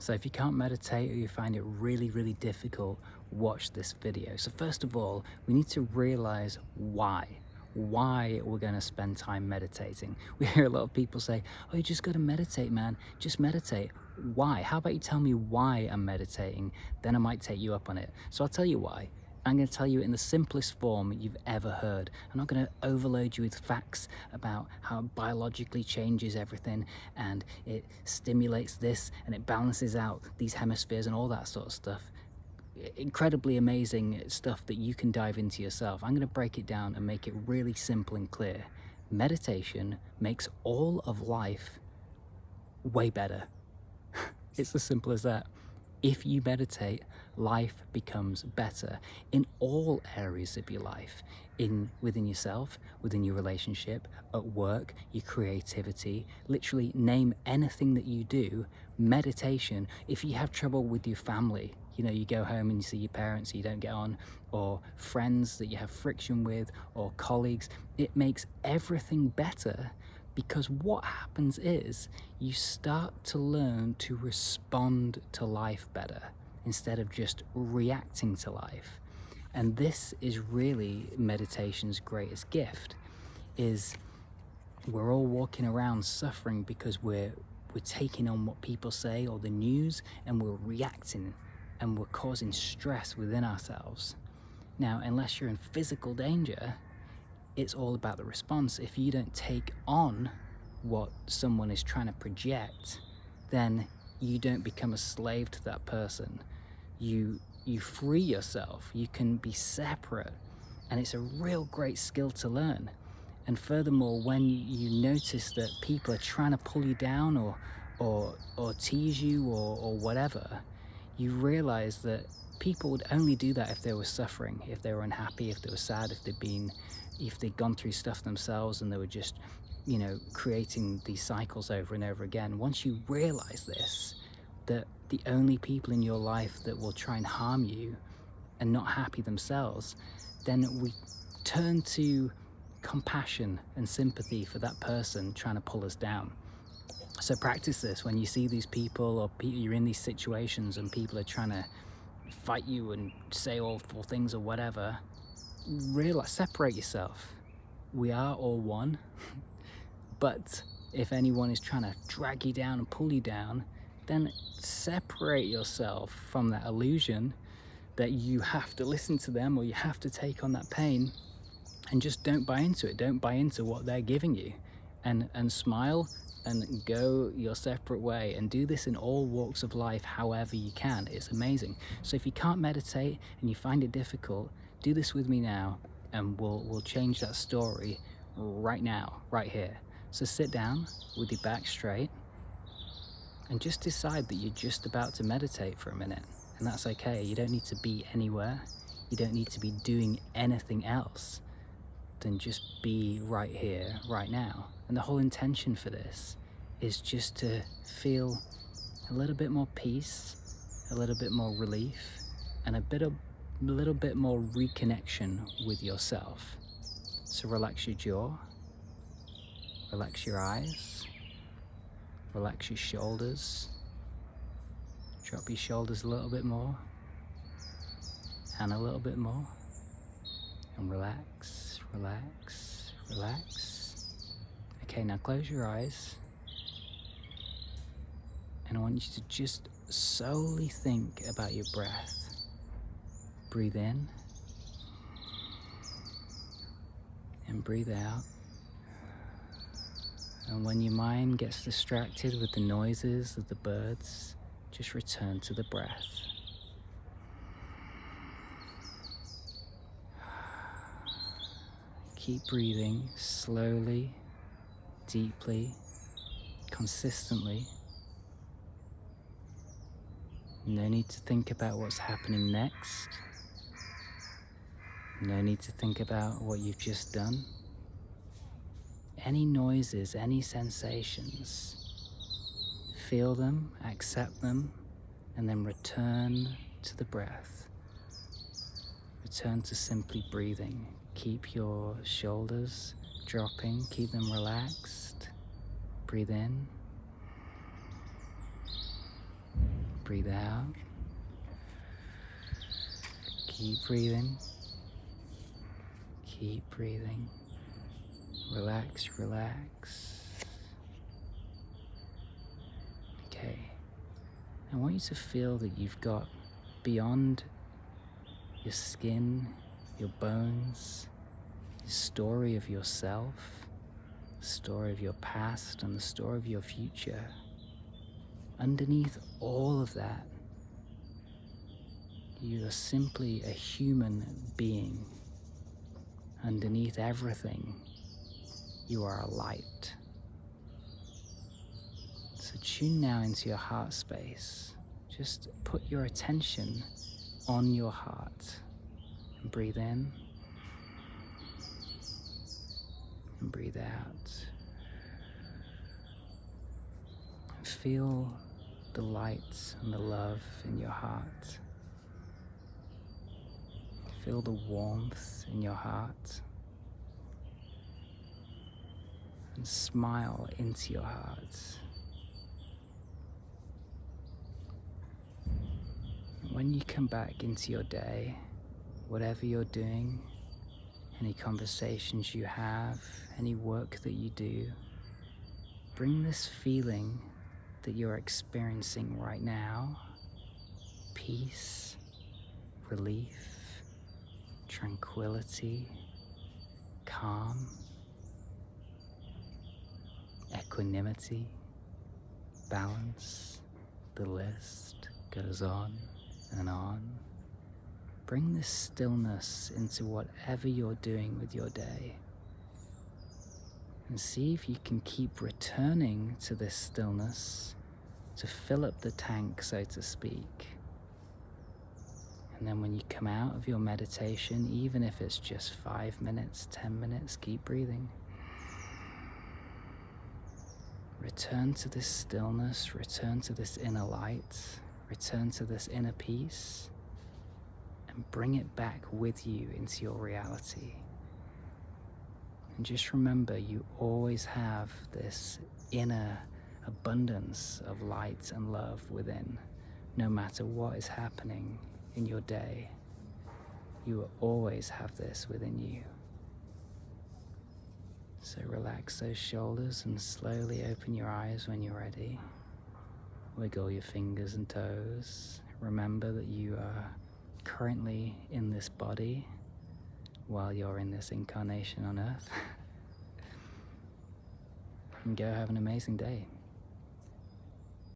So if you can't meditate or you find it really, really difficult, watch this video. So first of all, we need to realize why we're going to spend time meditating. We hear a lot of people say, oh, you just got to meditate, man. Just meditate. Why? How about you tell me why I'm meditating? Then I might take you up on it. So I'll tell you why. I'm going to tell you in the simplest form you've ever heard. I'm not going to overload you with facts about how it biologically changes everything and it stimulates this and it balances out these hemispheres and all that sort of stuff. Incredibly amazing stuff that you can dive into yourself. I'm going to break it down and make it really simple and clear. Meditation makes all of life way better. It's as simple as that. If you meditate, life becomes better in all areas of your life, within yourself, within your relationship, at work, your creativity, literally name anything that you do. Meditation, if you have trouble with your family, you go home and you see your parents, you don't get on, or friends that you have friction with, or colleagues, it makes everything better. Because what happens is you start to learn to respond to life better instead of just reacting to life. And this is really meditation's greatest gift, is we're all walking around suffering because we're taking on what people say or the news, and we're reacting and we're causing stress within ourselves. Now, unless you're in physical danger, it's all about the response. If you don't take on what someone is trying to project, then you don't become a slave to that person. You free yourself. You can be separate, and it's a real great skill to learn. And furthermore, when you notice that people are trying to pull you down or tease you or whatever, you realize that people would only do that if they were suffering, if they were unhappy, if they were sad, if they'd gone through stuff themselves and they were just, creating these cycles over and over again. Once you realize this, that the only people in your life that will try and harm you and not happy themselves, then we turn to compassion and sympathy for that person trying to pull us down. So practice this when you see these people, or you're in these situations and people are trying to fight you and say awful things or whatever. Realize, separate yourself. We are all one. But if anyone is trying to drag you down and pull you down, then separate yourself from that illusion that you have to listen to them or you have to take on that pain, and just don't buy into it. Don't buy into what they're giving you, and smile and go your separate way, and do this in all walks of life however you can. It's amazing. So if you can't meditate and you find it difficult, do this with me now, and we'll change that story right now, right here. So sit down with your back straight and just decide that you're just about to meditate for a minute. And that's okay. You don't need to be anywhere. You don't need to be doing anything else than just be right here, right now. And the whole intention for this is just to feel a little bit more peace, a little bit more relief, and a little bit more reconnection with yourself. So relax your jaw, relax your eyes, relax your shoulders, drop your shoulders a little bit more, and a little bit more, and relax, relax, relax. Okay, now close your eyes, and I want you to just solely think about your breath. Breathe in and breathe out. And when your mind gets distracted with the noises of the birds, just return to the breath. Keep breathing slowly, deeply, consistently. No need to think about what's happening next. No need to think about what you've just done. Any noises, any sensations, feel them, accept them, and then return to the breath. Return to simply breathing. Keep your shoulders dropping, keep them relaxed. Breathe in. Breathe out. Keep breathing. Keep breathing. Relax, relax. Okay. I want you to feel that you've got beyond your skin, your bones, the story of yourself, the story of your past, and the story of your future. Underneath all of that, you are simply a human being. Underneath everything, you are a light. So tune now into your heart space. Just put your attention on your heart. And breathe in. And breathe out. And feel the light and the love in your heart. Feel the warmth in your heart. And smile into your heart. When you come back into your day, whatever you're doing, any conversations you have, any work that you do, bring this feeling that you're experiencing right now, peace, relief, tranquility, calm, equanimity, balance. The list goes on and on. Bring this stillness into whatever you're doing with your day. And see if you can keep returning to this stillness to fill up the tank, so to speak. And then when you come out of your meditation, even if it's just 5 minutes, 10 minutes, keep breathing. Return to this stillness, return to this inner light, return to this inner peace, and bring it back with you into your reality. And just remember, you always have this inner abundance of light and love within. No matter what is happening in your day, you will always have this within you. So relax those shoulders and slowly open your eyes when you're ready. Wiggle your fingers and toes. Remember that you are currently in this body while you're in this incarnation on Earth. And go have an amazing day.